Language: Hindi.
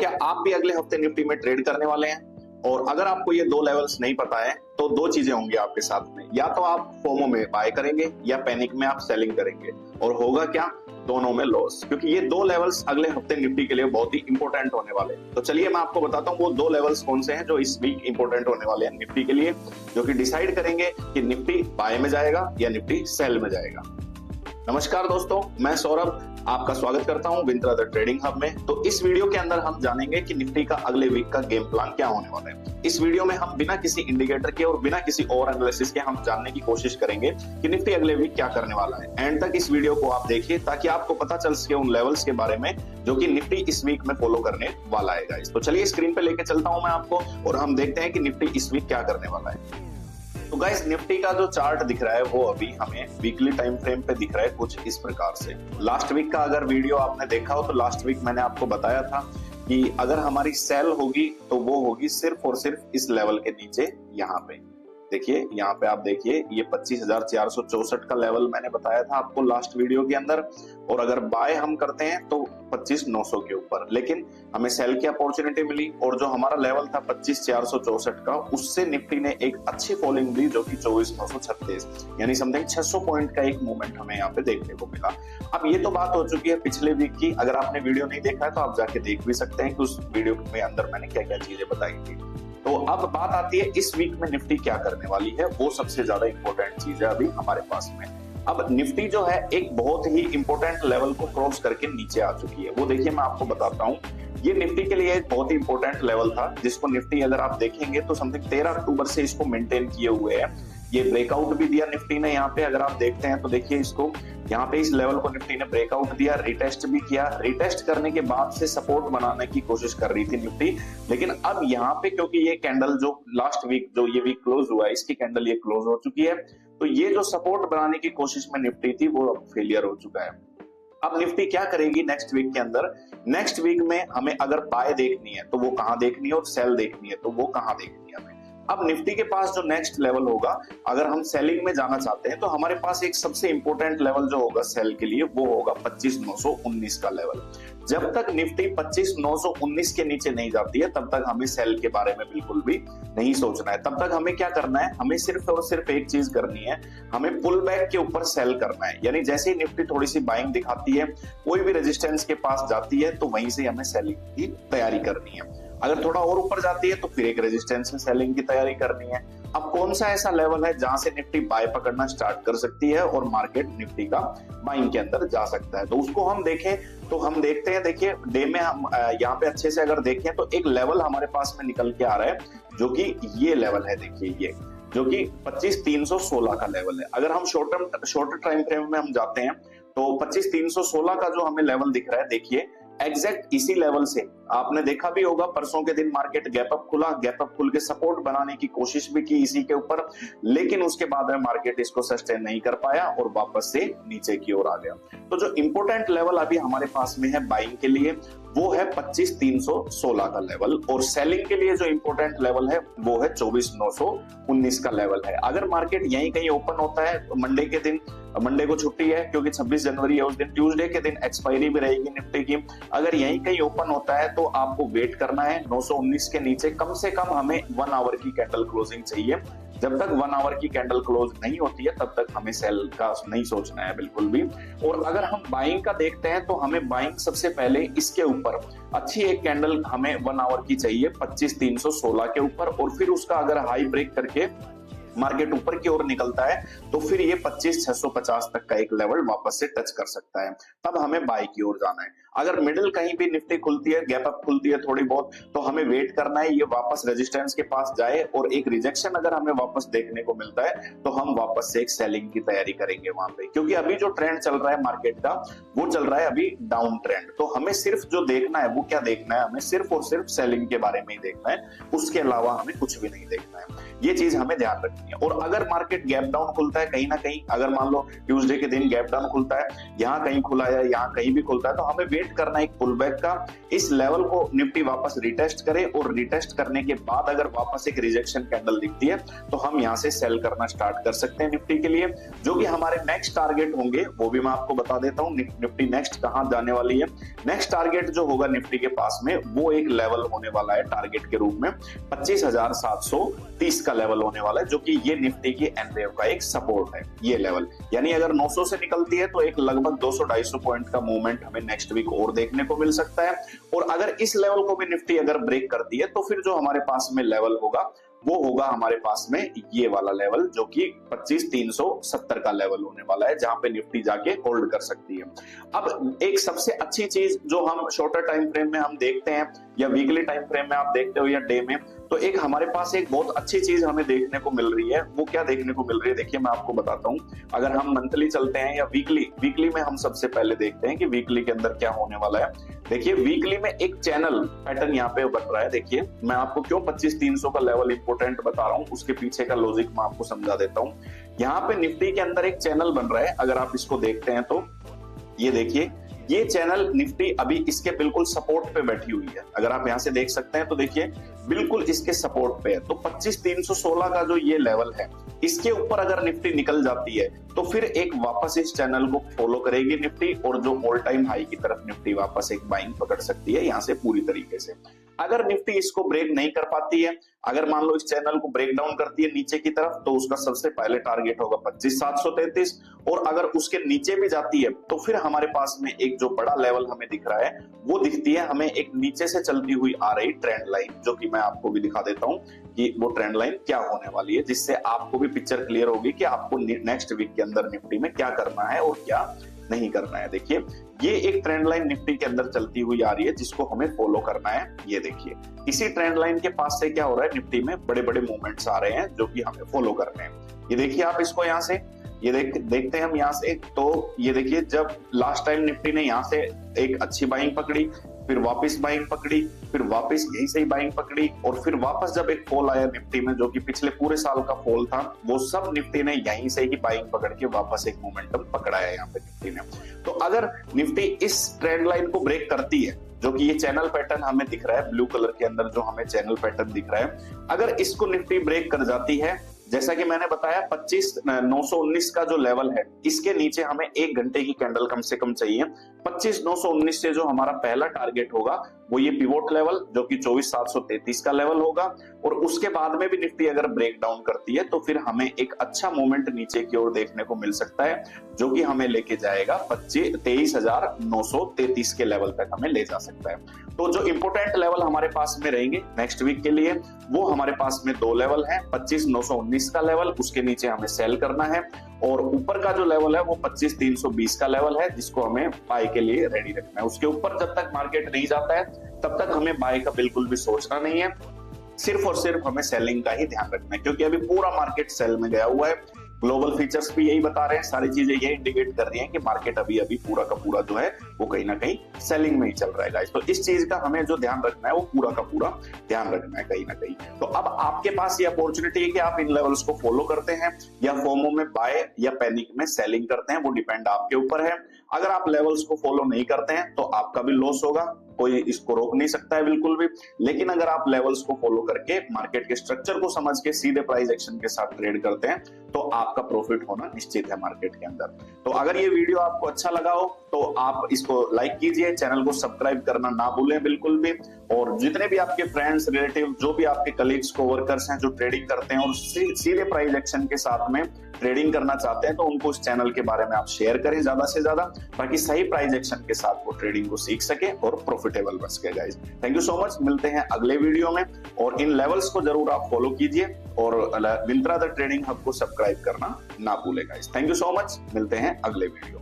क्या आप भी अगले हफ्ते निफ्टी में ट्रेड करने वाले हैं? और अगर आपको ये दो लेवल्स नहीं पता है तो दो चीजें होंगी आपके साथ में, या तो आप फोमो में बाय करेंगे या पैनिक में आप सेलिंग करेंगे, और होगा क्या, दोनों में लॉस, क्योंकि ये दो लेवल्स अगले हफ्ते निफ्टी के लिए बहुत ही इंपॉर्टेंट होने वाले हैं। तो चलिए मैं आपको बताता हूँ वो दो लेवल्स कौन से हैं जो इस वीक इंपॉर्टेंट होने वाले हैं निफ्टी के लिए, जो कि डिसाइड करेंगे कि निफ्टी बाय में जाएगा या निफ्टी सेल में जाएगा। नमस्कार दोस्तों, मैं सौरभ आपका स्वागत करता हूं विंद्रा द ट्रेडिंग हब में। तो इस वीडियो के अंदर हम जानेंगे कि निफ्टी का अगले वीक का गेम प्लान क्या होने वाला है। इस वीडियो में हम बिना किसी इंडिकेटर के और बिना किसी और एनालिसिस के हम जानने की कोशिश करेंगे कि निफ्टी अगले वीक क्या करने वाला है। एंड तक इस वीडियो को आप देखिए ताकि आपको पता चल सके उन लेवल्स के बारे में जो कि निफ्टी इस वीक में फॉलो करने वाला है गाइस। तो चलिए स्क्रीन पे लेके चलता हूं मैं आपको और हम देखते हैं कि निफ्टी इस वीक क्या करने वाला है। तो गाइस निफ्टी का जो चार्ट दिख रहा है वो अभी हमें वीकली टाइम फ्रेम पे दिख रहा है कुछ इस प्रकार से। लास्ट वीक का अगर वीडियो आपने देखा हो तो लास्ट वीक मैंने आपको बताया था कि अगर हमारी सेल होगी तो वो होगी सिर्फ और सिर्फ इस लेवल के नीचे। यहाँ पे देखिए, यहाँ पे आप देखिए ये 25,464 का लेवल मैंने बताया था आपको लास्ट वीडियो के अंदर, और अगर बाय हम करते हैं तो 25,900 के ऊपर, लेकिन हमें सेल की अपॉर्चुनिटी मिली और जो हमारा लेवल था 25,464 का, उससे निफ्टी ने एक अच्छी फॉलिंग दी जो कि 24,936 यानी समथिंग 600 पॉइंट का एक मूवमेंट हमें यहाँ पे देखने को मिला। अब ये तो बात हो चुकी है पिछले वीक की, अगर आपने वीडियो नहीं देखा है तो आप जाके देख भी सकते हैं कि उस वीडियो में अंदर मैंने क्या क्या चीजें बताई थी। तो अब बात आती है इस वीक में निफ्टी क्या करने वाली है, वो सबसे ज्यादा इंपॉर्टेंट चीज है अभी हमारे पास में। अब निफ्टी जो है एक बहुत ही इंपॉर्टेंट लेवल को क्रॉस करके नीचे आ चुकी है। वो देखिए मैं आपको बताता हूँ, ये निफ्टी के लिए एक बहुत ही इंपॉर्टेंट लेवल था जिसको निफ्टी अगर आप देखेंगे तो समथिंग 13 अक्टूबर से इसको मेंटेन किए हुए है। ये ब्रेकआउट भी दिया निफ्टी ने यहाँ पे, अगर आप देखते हैं तो देखिए इसको यहाँ पे इस लेवल को निफ्टी ने ब्रेकआउट दिया, रिटेस्ट भी किया। रिटेस्ट करने के बाद से सपोर्ट बनाने की कोशिश कर रही थी निफ्टी, लेकिन अब यहाँ पे क्योंकि ये कैंडल जो लास्ट वीक जो ये वीक क्लोज हुआ है, इसकी कैंडल ये क्लोज हो चुकी है, तो ये जो सपोर्ट बनाने की कोशिश में निफ्टी थी वो अब फेलियर हो चुका है। अब निफ्टी क्या करेगी नेक्स्ट वीक के अंदर? नेक्स्ट वीक में हमें अगर बाय देखनी है तो वो कहां देखनी है, और सेल देखनी है तो वो कहां देखनी है हमें। अब निफ्टी के पास जो नेक्स्ट लेवल होगा, अगर हम सेलिंग में जाना चाहते हैं तो हमारे पास एक सबसे इंपॉर्टेंट लेवल जो होगा सेल के लिए वो होगा 25,919 का लेवल। जब तक निफ्टी 25,919 के नीचे नहीं जाती है तब तक हमें सेल के बारे में बिल्कुल भी नहीं सोचना है। तब तक हमें क्या करना है, हमें सिर्फ और सिर्फ एक चीज करनी है, हमें पुल बैक के ऊपर सेल करना है। यानी जैसे ही निफ्टी थोड़ी सी बाइंग दिखाती है, कोई भी रेजिस्टेंस के पास जाती है तो वहीं से हमें सेलिंग की तैयारी करनी है। अगर थोड़ा और ऊपर जाती है तो फिर एक रेजिस्टेंस में सेलिंग की तैयारी करनी है। अब कौन सा ऐसा लेवल है जहां से निफ्टी बाय पकड़ना स्टार्ट कर सकती है और मार्केट निफ्टी का बाइंग के अंदर जा सकता है, तो उसको हम देखें तो हम देखते हैं। देखिए डे में हम यहाँ पे अच्छे से अगर देखें तो एक लेवल हमारे पास में निकल के आ रहा है जो कि ये लेवल है। देखिए ये जो कि 25,316 का लेवल है। अगर हम शॉर्टर टाइम फ्रेम में हम जाते हैं तो 25,316 का जो हमें लेवल दिख रहा है, देखिए एग्जैक्ट इसी लेवल से आपने देखा भी होगा परसों के दिन मार्केट गैप अप खुला, गैप अप खुल के सपोर्ट बनाने की कोशिश भी की इसी के ऊपर, लेकिन उसके बाद में मार्केट इसको सस्टेन नहीं कर पाया और वापस से नीचे की ओर आ गया। तो जो इंपॉर्टेंट लेवल अभी हमारे पास में है बाइंग के लिए वो है 25,316 का लेवल, और सेलिंग के लिए जो इंपॉर्टेंट लेवल है वो है 24,919 का लेवल है। अगर मार्केट यहीं कहीं ओपन होता है मंडे के दिन, मंडे को छुट्टी है क्योंकि 26 जनवरी है उस दिन, ट्यूसडे के दिन एक्सपायरी भी रहेगी निफ्टी की, अगर यहीं कहीं ओपन होता है तो आपको वेट करना है 919 के नीचे। कम से कम हमें 1 आवर की कैंडल क्लोजिंग चाहिए। जब तक 1 आवर की कैंडल क्लोज नहीं होती है तब तक हमें सेल का नहीं सोचना है बिल्कुल भी। और अगर हम बाइंग का देखते हैं तो हमें बाइंग सबसे पहले इसके ऊपर अच्छी एक कैंडल हमें 1 आवर की चाहिए 25,316 के ऊपर, और फिर उसका अगर हाई ब्रेक करके मार्केट ऊपर की ओर निकलता है तो फिर ये 25,650 तक का एक लेवल वापस से टच कर सकता है, तब हमें बाय की ओर जाना है। अगर मिडिल कहीं भी निफ्टी खुलती है, गैप अप खुलती है थोड़ी बहुत, तो हमें वेट करना है ये वापस रेजिस्टेंस के पास जाए, और एक रिजेक्शन अगर हमें वापस देखने को मिलता है तो हम वापस से एक सेलिंग की तैयारी करेंगे वहां पे, क्योंकि अभी जो ट्रेंड चल रहा है मार्केट का वो चल रहा है अभी डाउन ट्रेंड। तो हमें सिर्फ जो देखना है वो क्या देखना है, हमें सिर्फ और सिर्फ सेलिंग के बारे में ही देखना है, उसके अलावा हमें कुछ भी नहीं देखना है। ये चीज हमें ध्यान रखनी नहीं है। और अगर मार्केट गैप डाउन खुलता है कहीं ना कहीं, अगर मान लो ट्यूसडे के दिन गैप डाउन खुलता है, यहाँ कहीं खुला है, यहाँ कहीं भी खुलता है, तो हमें वेट करना है एक पुल बैक का। इस लेवल को निफ्टी वापस रिटेस्ट करे और रिटेस्ट करने के बाद अगर वापस एक रिजेक्शन कैंडल दिखती है तो हम यहाँ से सेल करना स्टार्ट कर सकते हैं निफ्टी के लिए। जो कि हमारे नेक्स्ट टारगेट होंगे वो भी मैं आपको बता देता हूँ, निफ्टी नेक्स्ट कहां जाने वाली है। नेक्स्ट टारगेट जो होगा निफ्टी के पास में वो एक लेवल होने वाला है टारगेट के रूप में 25,730 का लेवल होने वाला है, जो कि ये निफ्टी की एनवेव का एक सपोर्ट है ये लेवल। यानी अगर 900 से निकलती है तो एक लगभग 200-250 पॉइंट का मूवमेंट हमें नेक्स्ट वीक और देखने को मिल सकता है। और अगर इस लेवल को भी निफ्टी अगर ब्रेक करती है तो फिर जो हमारे पास में लेवल होगा वो होगा हमारे पास में ये वाला लेवल, जो कि 25,370 का लेवल होने वाला है, जहां पे निफ्टी जाके होल्ड कर सकती है। अब एक सबसे अच्छी चीज जो हम शॉर्टर टाइम फ्रेम में हम देखते हैं या वीकली टाइम फ्रेम में आप देखते हो या डे में, तो एक हमारे पास एक बहुत अच्छी चीज हमें देखने को मिल रही है। वो क्या देखने को मिल रही है, देखिए मैं आपको बताता हूँ। अगर हम मंथली चलते हैं या वीकली में हम सबसे पहले देखते हैं कि वीकली के अंदर क्या होने वाला है। देखिए वीकली में एक चैनल पैटर्न यहाँ पे बन रहा है। देखिए मैं आपको क्यों 25,300 का लेवल इंपोर्टेंट बता रहा हूँ, उसके पीछे का लॉजिक मैं आपको समझा देता हूँ। यहाँ पे निफ्टी के अंदर एक चैनल बन रहा है, अगर आप इसको देखते हैं तो ये देखिए, ये चैनल निफ्टी अभी इसके बिल्कुल सपोर्ट पे बैठी हुई है। अगर आप यहां से देख सकते हैं तो देखिए बिल्कुल इसके सपोर्ट पे है। तो 25,316 का जो ये लेवल है, इसके ऊपर अगर निफ्टी निकल जाती है तो फिर एक वापस इस चैनल को फॉलो करेगी निफ्टी, और जो ऑल टाइम हाई की तरफ निफ्टी वापस एक बाइंग पकड़ सकती है यहाँ से पूरी तरीके से। अगर निफ्टी इसको ब्रेक नहीं कर पाती है, अगर मान लो इस चैनल को ब्रेक डाउन करती है नीचे की तरफ, तो उसका सबसे पहले टारगेट होगा 25,733, और अगर उसके नीचे भी जाती है तो फिर हमारे पास में एक जो बड़ा लेवल हमें दिख रहा है वो दिखती है हमें एक नीचे से चलती हुई आ रही ट्रेंड लाइन, जो कि मैं आपको भी दिखा देता हूं कि वो ट्रेंड लाइन क्या होने वाली है, जिससे आपको भी पिक्चर क्लियर होगी कि आपको नेक्स्ट वीक के अंदर निफ्टी में क्या करना है और क्या नहीं करना है। देखिए ये एक ट्रेंड लाइन निफ्टी के अंदर चलती हुई आ रही है, जिसको हमें फॉलो करना है। ये देखिए इसी ट्रेंड लाइन के पास से क्या हो रहा है, निफ्टी में बड़े बड़े मूवमेंट्स आ रहे हैं जो कि हमें फॉलो करने हैं। ये देखिए आप इसको यहाँ से ये देखते हैं हम यहाँ से, तो ये देखिए जब लास्ट टाइम निफ्टी ने यहाँ से एक अच्छी बाइंग पकड़ी, फिर वापस बाइंग पकड़ी, फिर वापस यहीं से ही बाइंग पकड़ी, और फिर वापस जब एक फॉल आया निफ्टी में जो कि पिछले पूरे साल का फॉल था, वो सब निफ्टी ने यहीं से ही बाइंग पकड़ के वापस एक मोमेंटम पकड़ा है यहाँ पे निफ्टी ने। तो अगर निफ्टी इस ट्रेंड लाइन को ब्रेक करती है, जो कि ये चैनल पैटर्न हमें दिख रहा है ब्लू कलर के अंदर, जो हमें चैनल पैटर्न दिख रहा है, अगर इसको निफ्टी ब्रेक कर जाती है, जैसा कि मैंने बताया 25,919 का जो लेवल है, इसके नीचे हमें 1 घंटे की कैंडल कम से कम चाहिए। 25,919 से जो हमारा पहला टारगेट होगा वो ये पिवोट लेवल, जो कि 24,733 का लेवल होगा, और उसके बाद में भी निफ्टी अगर ब्रेक डाउन करती है तो फिर हमें एक अच्छा मोमेंट नीचे की ओर देखने को मिल सकता है, जो कि हमें लेके जाएगा 23,933 के लेवल तक हमें ले जा सकता है। तो जो इंपोर्टेंट लेवल हमारे पास में रहेंगे नेक्स्ट वीक के लिए, वो हमारे पास में 2 लेवल है। 25,919 का लेवल, उसके नीचे हमें सेल करना है, और ऊपर का जो लेवल है वो 25,320 का लेवल है, जिसको हमें बाय के लिए रेडी रखना है। उसके ऊपर जब तक मार्केट नहीं जाता है तब तक हमें बाय का बिल्कुल भी सोचना नहीं है, सिर्फ और सिर्फ हमें सेलिंग का ही ध्यान रखना है, क्योंकि अभी पूरा मार्केट सेल में गया हुआ है। ग्लोबल फीचर्स भी यही बता रहे हैं, सारी चीजें ये इंडिकेट कर रही हैं कि मार्केट अभी पूरा का पूरा जो है वो कहीं ना कहीं सेलिंग में ही चल रहा है गाइस। तो इस चीज का हमें जो ध्यान रखना है वो पूरा का पूरा ध्यान रखना है कहीं ना कहीं। तो अब आपके पास ये अपॉर्चुनिटी है कि आप इन लेवल्स को फॉलो करते हैं या फोमो में बाय या पैनिक में सेलिंग करते हैं, वो डिपेंड आपके ऊपर है। अगर आप लेवल्स को फॉलो नहीं करते हैं तो आपका भी लॉस होगा, कोई इसको रोक नहीं सकता है बिल्कुल भी। लेकिन अगर आप लेवल्स को फॉलो करके मार्केट के स्ट्रक्चर को समझ के सीधे प्राइस एक्शन के साथ ट्रेड करते हैं तो आपका प्रॉफिट होना निश्चित है मार्केट के अंदर। तो अगर ये वीडियो आपको अच्छा लगा हो तो आप इसको लाइक कीजिए, चैनल को सब्सक्राइब करना ना भूलें बिल्कुल भी, और जितने भी आपके फ्रेंड्स रिलेटिव जो भी आपके कलीग्स कोवर्कर्स हैं जो ट्रेडिंग करते हैं और सीधे प्राइस एक्शन के साथ में ट्रेडिंग करना चाहते हैं, तो उनको इस चैनल के बारे में आप शेयर करें ज्यादा से ज्यादा, ताकि सही प्राइस एक्शन के साथ वो ट्रेडिंग को सीख सके और प्रॉफिटेबल बन सके guys. Thank you so much, मिलते हैं अगले वीडियो में, और इन लेवल्स को जरूर आप फॉलो कीजिए, और मिंत्रा द ट्रेडिंग हब को सब्सक्राइब करना ना भूलें guys. Thank you so much, मिलते हैं अगले वीडियो।